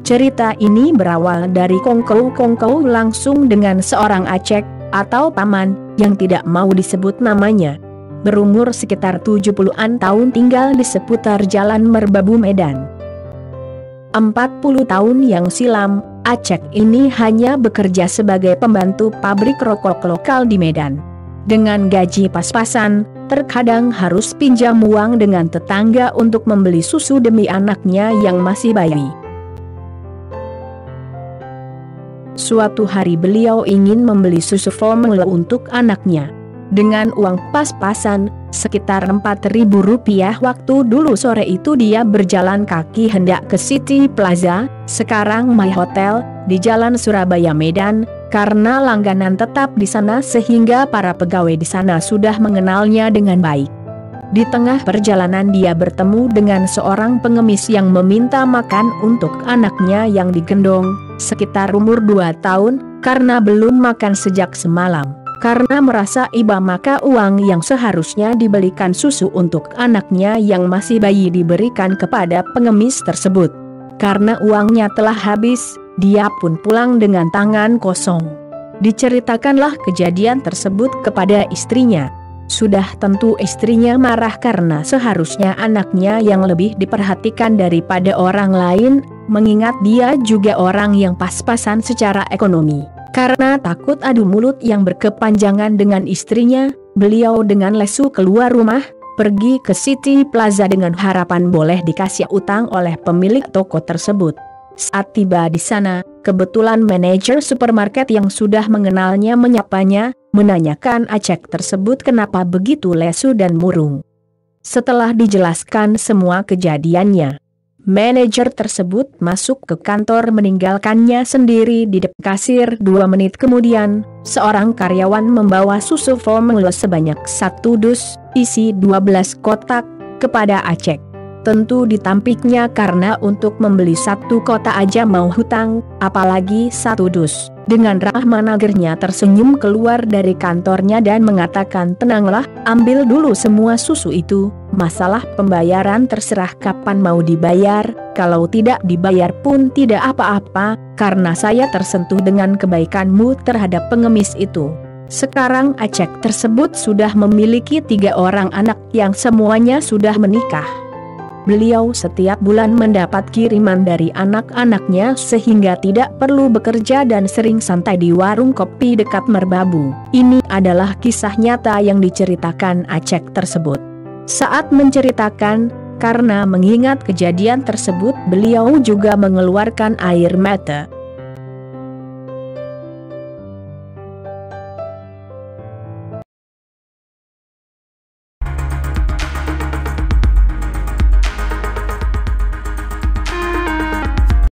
Cerita ini berawal dari kongkow-kongkow langsung dengan seorang Acek, atau paman, yang tidak mau disebut namanya. Berumur sekitar 70-an tahun, tinggal di seputar Jalan Merbabu, Medan. 40 tahun yang silam, Acek ini hanya bekerja sebagai pembantu pabrik rokok lokal di Medan. Dengan gaji pas-pasan, terkadang harus pinjam uang dengan tetangga untuk membeli susu demi anaknya yang masih bayi. Suatu hari beliau ingin membeli susu formula untuk anaknya. Dengan uang pas-pasan, sekitar Rp4.000 waktu dulu sore itu dia berjalan kaki hendak ke City Plaza, sekarang My Hotel, di Jalan Surabaya, Medan, karena langganan tetap di sana sehingga para pegawai di sana sudah mengenalnya dengan baik. Di tengah perjalanan dia bertemu dengan seorang pengemis yang meminta makan untuk anaknya yang digendong, sekitar umur 2 tahun, karena belum makan sejak semalam. Karena merasa iba, maka uang yang seharusnya dibelikan susu untuk anaknya yang masih bayi diberikan kepada pengemis tersebut. Karena uangnya telah habis, dia pun pulang dengan tangan kosong. Diceritakanlah kejadian tersebut kepada istrinya. Sudah tentu istrinya marah karena seharusnya anaknya yang lebih diperhatikan daripada orang lain, mengingat dia juga orang yang pas-pasan secara ekonomi. Karena takut adu mulut yang berkepanjangan dengan istrinya, beliau dengan lesu keluar rumah, pergi ke City Plaza dengan harapan boleh dikasih utang oleh pemilik toko tersebut. Saat tiba di sana, kebetulan manajer supermarket yang sudah mengenalnya menyapanya, menanyakan Acek tersebut kenapa begitu lesu dan murung. Setelah dijelaskan semua kejadiannya, manajer tersebut masuk ke kantor meninggalkannya sendiri di depan kasir. 2 menit kemudian, seorang karyawan membawa susu formula sebanyak 1 dus, isi 12 kotak, kepada Acek. Tentu ditampiknya karena untuk membeli 1 kotak aja mau hutang, apalagi 1 dus. Dengan ramah manajernya tersenyum keluar dari kantornya dan mengatakan, tenanglah, ambil dulu semua susu itu, masalah pembayaran terserah kapan mau dibayar, kalau tidak dibayar pun tidak apa-apa, karena saya tersentuh dengan kebaikanmu terhadap pengemis itu. Sekarang Acek tersebut sudah memiliki 3 orang anak yang semuanya sudah menikah. Beliau setiap bulan mendapat kiriman dari anak-anaknya sehingga tidak perlu bekerja dan sering santai di warung kopi dekat Merbabu. Ini adalah kisah nyata yang diceritakan Acek tersebut. Saat menceritakan, karena mengingat kejadian tersebut beliau juga mengeluarkan air mata.